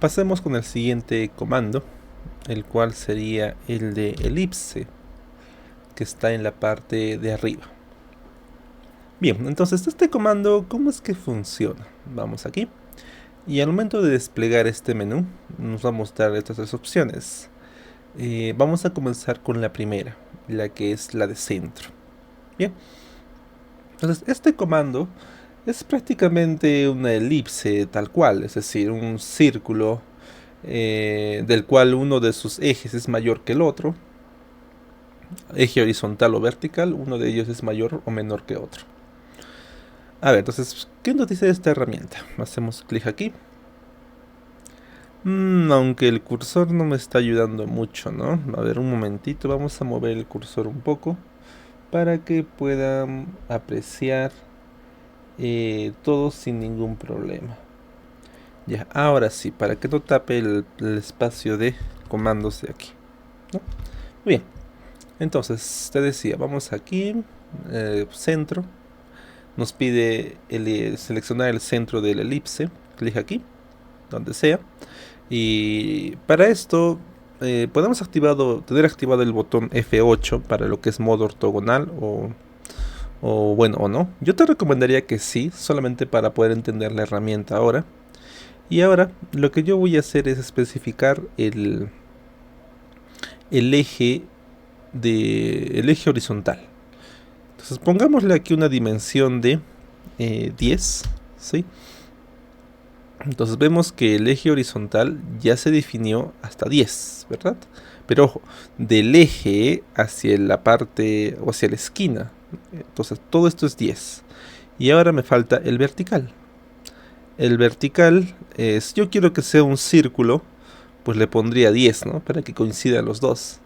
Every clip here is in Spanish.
Pasemos con el siguiente comando, el cual sería el de elipse, que está en la parte de arriba. Bien, entonces este comando, ¿cómo es que funciona? Vamos aquí. Y al momento de desplegar este menú, nos va a mostrar estas tres opciones. Vamos a comenzar con la primera, la que es la de centro. Bien, entonces este comando es prácticamente una elipse tal cual, es decir, un círculo del cual uno de sus ejes es mayor que el otro, eje horizontal o vertical, uno de ellos es mayor o menor que otro. A ver, entonces, ¿qué nos dice esta herramienta? Hacemos clic aquí. Aunque el cursor no me está ayudando mucho, ¿no? A ver, un momentito, vamos a mover el cursor un poco para que puedan apreciar todo sin ningún problema. Ya, ahora sí, para que no tape el espacio de comandos de aquí, ¿no? Muy bien, entonces te decía, vamos aquí, centro, nos pide seleccionar el centro del elipse, clic aquí, donde sea, y para esto podemos tener activado el botón F8 para lo que es modo ortogonal o bueno, o no. Yo te recomendaría que sí, solamente para poder entender la herramienta ahora. Y ahora lo que yo voy a hacer es especificar el eje el eje horizontal. Entonces pongámosle aquí una dimensión de 10, ¿sí? Entonces vemos que el eje horizontal ya se definió hasta 10, ¿verdad? Pero ojo, del eje hacia la parte o hacia la esquina. Entonces todo esto es 10. Y ahora me falta el vertical. El vertical, si yo quiero que sea un círculo, pues le pondría 10, ¿no? Para que coincidan los dos.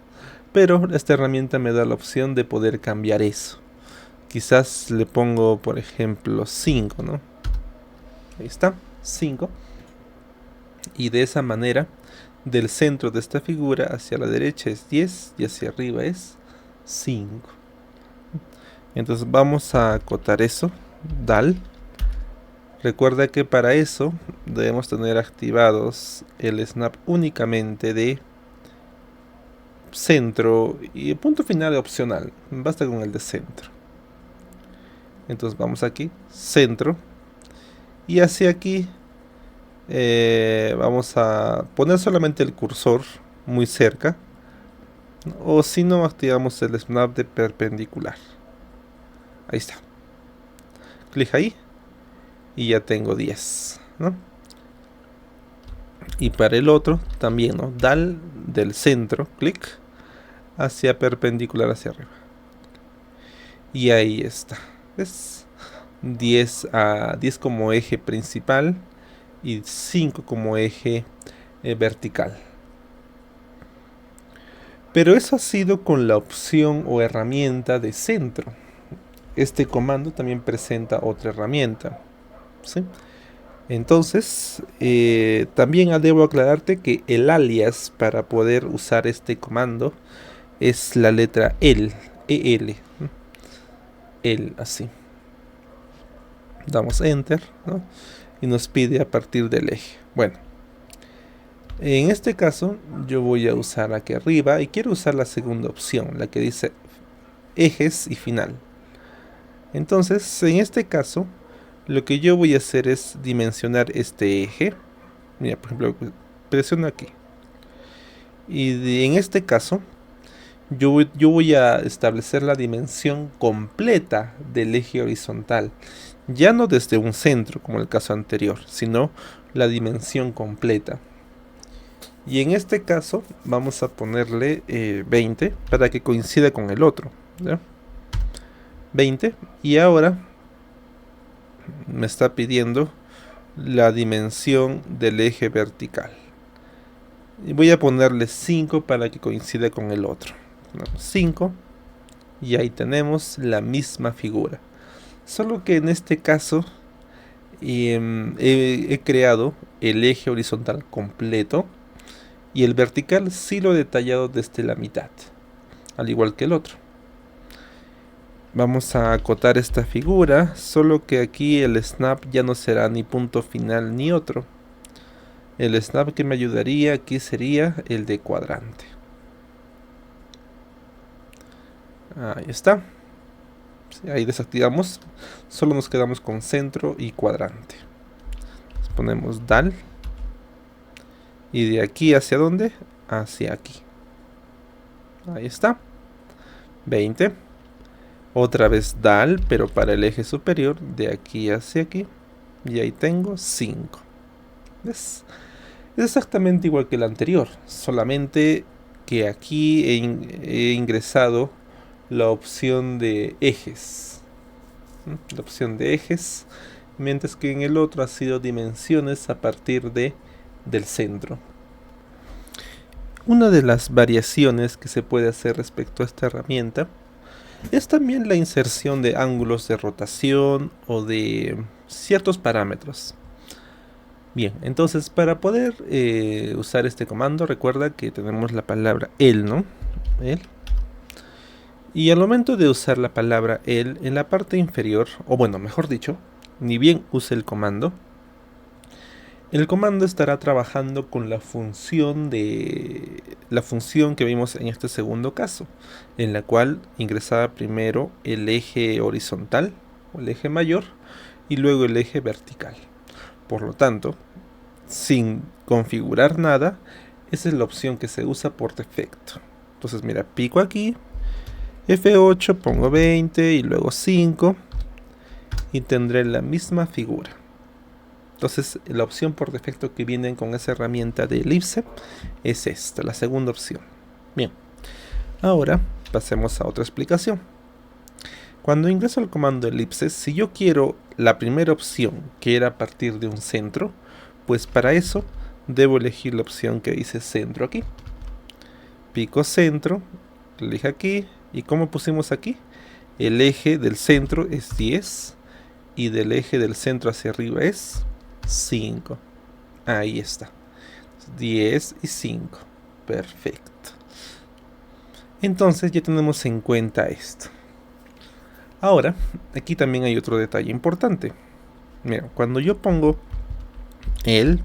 Pero esta herramienta me da la opción de poder cambiar eso. Quizás le pongo, por ejemplo, 5, ¿no? Ahí está, 5. Y de esa manera, del centro de esta figura hacia la derecha es 10 y hacia arriba es 5. Entonces vamos a acotar eso, dal. Recuerda que para eso debemos tener activados el snap únicamente de centro y el punto final opcional, basta con el de centro. Entonces vamos aquí, centro, y hacia aquí vamos a poner solamente el cursor muy cerca, o si no activamos el snap de perpendicular. Ahí está, clic ahí y ya tengo 10, ¿no? Y para el otro también, ¿no? Dal del centro, clic hacia perpendicular hacia arriba. Y ahí está. ¿Ves? 10 como eje principal y 5 como eje vertical. Pero eso ha sido con la opción o herramienta de centro. Este comando también presenta otra herramienta, ¿sí? Entonces, también debo aclararte que el alias para poder usar este comando es la letra EL, EL, así. Damos Enter, ¿no? Y nos pide a partir del eje. Bueno, en este caso yo voy a usar aquí arriba y quiero usar la segunda opción, la que dice ejes y final. Entonces, en este caso, lo que yo voy a hacer es dimensionar este eje. Mira, por ejemplo, presiono aquí. Y en este caso, yo voy a establecer la dimensión completa del eje horizontal. Ya no desde un centro, como el caso anterior, sino la dimensión completa. Y en este caso, vamos a ponerle 20 para que coincida con el otro, ¿ya? 20. Y ahora me está pidiendo la dimensión del eje vertical. Y voy a ponerle 5 para que coincida con el otro. 5 y ahí tenemos la misma figura. Solo que en este caso he creado el eje horizontal completo y el vertical sí lo he detallado desde la mitad, al igual que el otro. Vamos a acotar esta figura, solo que aquí el snap ya no será ni punto final ni otro, El snap que me ayudaría aquí sería el de cuadrante. Ahí está. Sí, ahí desactivamos. Solo nos quedamos con centro y cuadrante. Ponemos DAL. Y de aquí hacia dónde? Hacia aquí. Ahí está. 20. Otra vez DAL, pero para el eje superior, de aquí hacia aquí. Y ahí tengo 5. ¿Ves? Es exactamente igual que el anterior, solamente que aquí he ingresado la opción de ejes. La opción de ejes, mientras que en el otro ha sido dimensiones a partir del centro. Una de las variaciones que se puede hacer respecto a esta herramienta es también la inserción de ángulos de rotación o de ciertos parámetros. Bien, entonces para poder usar este comando, recuerda que tenemos la palabra el, ¿no? El. Y al momento de usar la palabra el, en la parte inferior, o bueno, mejor dicho, ni bien use el comando estará trabajando con la función que vimos en este segundo caso, en la cual ingresaba primero el eje horizontal, o el eje mayor, y luego el eje vertical. Por lo tanto, sin configurar nada, esa es la opción que se usa por defecto. Entonces mira, pico aquí, F8, pongo 20 y luego 5 y tendré la misma figura. Entonces la opción por defecto que viene con esa herramienta de elipse es esta, la segunda opción. Bien, ahora pasemos a otra explicación. Cuando ingreso al comando elipse, si yo quiero la primera opción, que era a partir de un centro, pues para eso debo elegir la opción que dice centro aquí. Pico centro, elijo aquí, y como pusimos aquí, el eje del centro es 10 y del eje del centro hacia arriba es 5. Ahí está, 10 y 5. Perfecto. Entonces ya tenemos en cuenta esto. Ahora, aquí también hay otro detalle importante. Mira, cuando yo pongo el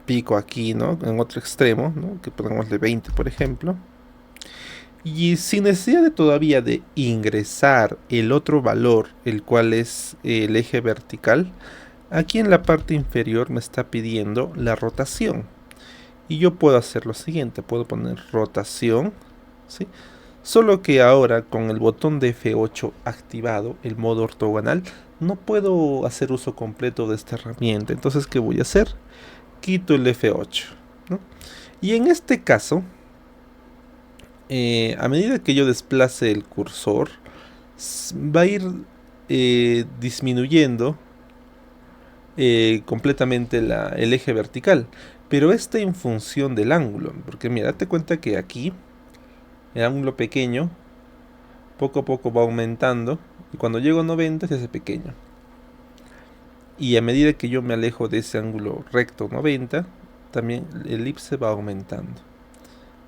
pico aquí, ¿no? En otro extremo, ¿no? Que pongámosle 20, por ejemplo. Y sin necesidad de todavía de ingresar el otro valor, el cual es el eje vertical, aquí en la parte inferior me está pidiendo la rotación. Y yo puedo hacer lo siguiente, puedo poner rotación, ¿sí? Solo que ahora con el botón de F8 activado, el modo ortogonal, no puedo hacer uso completo de esta herramienta. Entonces, ¿qué voy a hacer? Quito el F8, ¿no? Y en este caso, a medida que yo desplace el cursor, va a ir disminuyendo completamente el eje vertical. Pero está en función del ángulo. Porque mira, date cuenta que aquí el ángulo pequeño poco a poco va aumentando. Y cuando llego a 90 se hace pequeño. Y a medida que yo me alejo de ese ángulo recto 90, también el elipse va aumentando.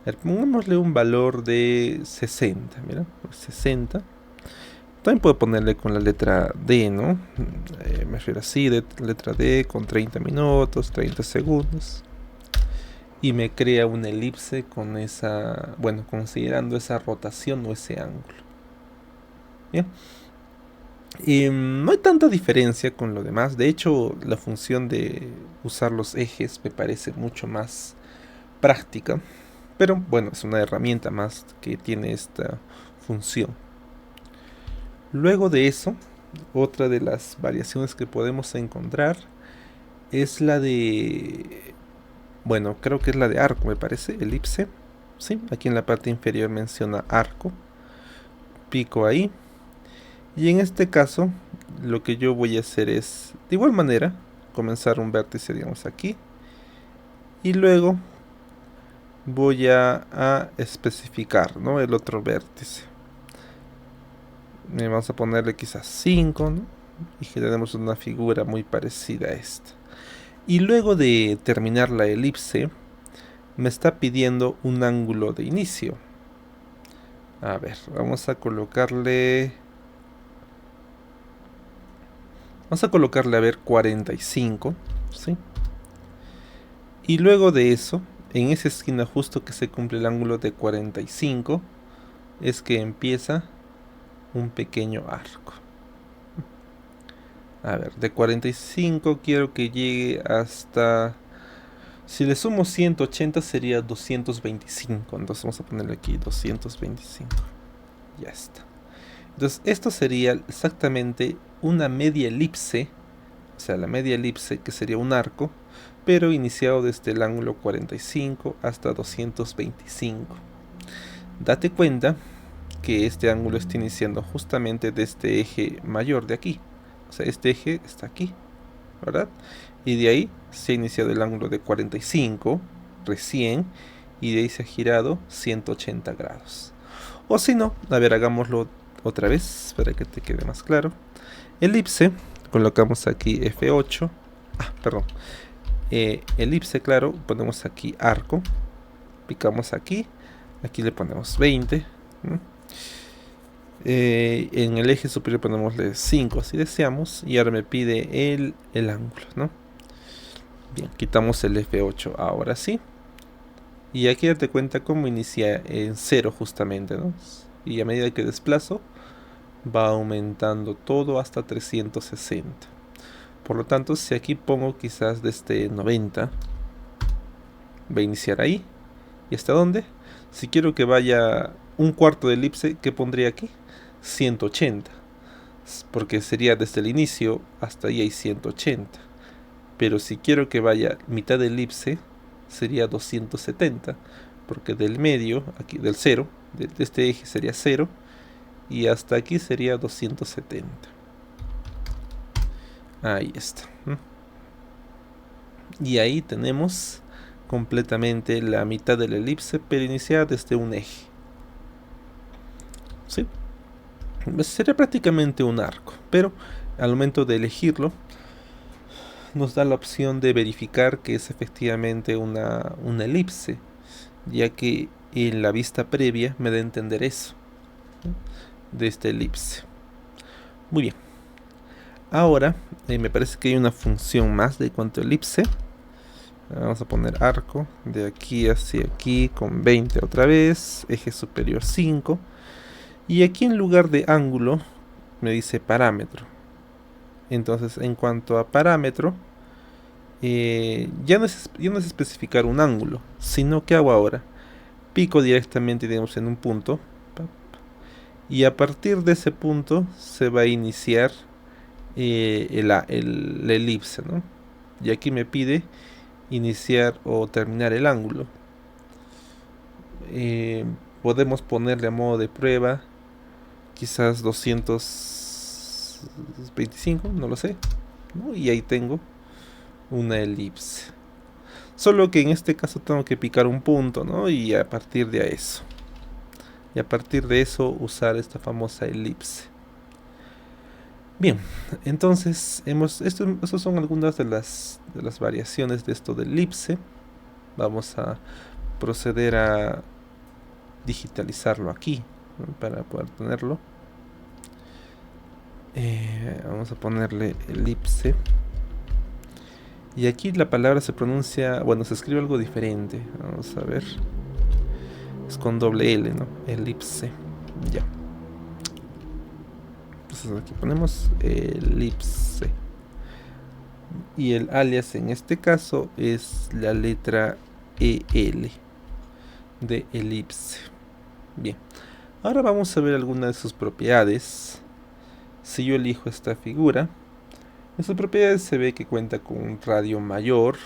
A ver, pongámosle un valor de 60. Mira, 60. También puedo ponerle con la letra D, ¿no? Me refiero así, de letra D con 30 minutos, 30 segundos. Y me crea una elipse con esa, bueno, considerando esa rotación o ese ángulo. Bien. Y no hay tanta diferencia con lo demás. De hecho, la función de usar los ejes me parece mucho más práctica. Pero bueno, es una herramienta más que tiene esta función. Luego de eso, otra de las variaciones que podemos encontrar es la de, bueno, creo que es la de arco, me parece, elipse. Sí, aquí en la parte inferior menciona arco. Pico ahí. Y en este caso, lo que yo voy a hacer es, de igual manera, comenzar un vértice, digamos, aquí. Y luego voy a especificar, ¿no? El otro vértice. Vamos a ponerle quizás 5, ¿no? Y generamos una figura muy parecida a esta. Y luego de terminar la elipse, me está pidiendo un ángulo de inicio. A ver, vamos a colocarle... Vamos a colocarle, a ver, 45, ¿sí? Y luego de eso, en esa esquina justo que se cumple el ángulo de 45, es que empieza un pequeño arco. A ver, de 45 quiero que llegue hasta... Si le sumo 180 sería 225. Entonces vamos a ponerle aquí 225. Ya está. Entonces esto sería exactamente una media elipse. O sea, la media elipse que sería un arco, pero iniciado desde el ángulo 45 hasta 225. Date cuenta que este ángulo está iniciando justamente de este eje mayor de aquí. O sea, este eje está aquí, ¿verdad? Y de ahí se ha iniciado el ángulo de 45 recién, y de ahí se ha girado 180 grados. O si no, a ver, hagámoslo otra vez para que te quede más claro. Elipse, colocamos aquí F8. Perdón. Elipse, claro, ponemos aquí arco, picamos aquí, aquí le ponemos 20. En el eje superior ponemosle 5 si deseamos, y ahora me pide el ángulo, ¿no? Bien, quitamos el F8 ahora sí, y aquí date cuenta cómo inicia en 0 justamente, ¿no? Y a medida que desplazo va aumentando todo hasta 360. Por lo tanto, si aquí pongo quizás desde 90, va a iniciar ahí. ¿Y hasta dónde? Si quiero que vaya un cuarto de elipse, ¿qué pondría aquí? 180, porque sería desde el inicio hasta ahí hay 180. Pero si quiero que vaya mitad de elipse, sería 270, porque del medio, aquí del 0, de este eje sería 0, y hasta aquí sería 270. Ahí está. Y ahí tenemos completamente la mitad de la elipse, pero iniciada desde un eje. ¿Sí? Sería prácticamente un arco, pero al momento de elegirlo nos da la opción de verificar que es efectivamente una elipse, ya que en la vista previa me da a entender eso, ¿no? De esta elipse. Muy bien. Ahora me parece que hay una función más de cuanto a elipse. Vamos a poner arco de aquí hacia aquí con 20 otra vez, eje superior 5, y aquí en lugar de ángulo me dice parámetro. Entonces, en cuanto a parámetro, ya no es especificar un ángulo, sino que hago ahora, pico directamente, digamos, en un punto, y a partir de ese punto se va a iniciar la elipse, ¿no? Y aquí me pide iniciar o terminar el ángulo. Podemos ponerle a modo de prueba quizás 225, no lo sé, ¿no? Y ahí tengo una elipse. Solo que en este caso tengo que picar un punto, ¿no? Y a partir de eso. Y a partir de eso usar esta famosa elipse. Bien, entonces estas son algunas de las variaciones de esto de elipse. Vamos a proceder a digitalizarlo aquí, ¿no? Para poder tenerlo. Vamos a ponerle elipse. Y aquí la palabra se pronuncia, bueno, se escribe algo diferente. Vamos a ver. Es con doble L, ¿no? Elipse. Ya. Entonces aquí ponemos elipse. Y el alias en este caso es la letra EL de elipse. Bien. Ahora vamos a ver algunas de sus propiedades. Si yo elijo esta figura, en sus propiedades se ve que cuenta con un radio mayor,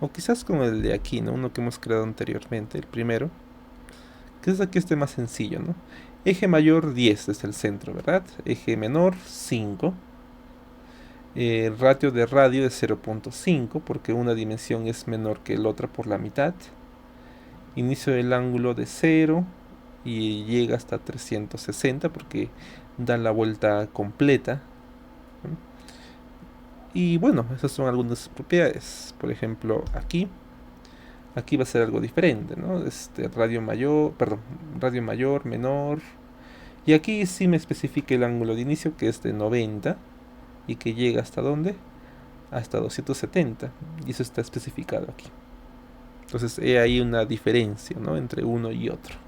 o quizás con el de aquí, ¿no? Uno que hemos creado anteriormente, el primero. Quizás aquí esté más sencillo, ¿no? Eje mayor 10 desde el centro, ¿verdad? Eje menor 5. Ratio de radio de 0.5, porque una dimensión es menor que la otra por la mitad. Inicio del ángulo de 0 y llega hasta 360 porque da la vuelta completa. Y bueno, esas son algunas propiedades. Por ejemplo, aquí va a ser algo diferente, ¿no? Radio mayor, menor. Y aquí sí me especifica el ángulo de inicio, que es de 90 y que llega hasta ¿dónde? Hasta 270. Y eso está especificado aquí. Entonces hay una diferencia, ¿no?, entre uno y otro.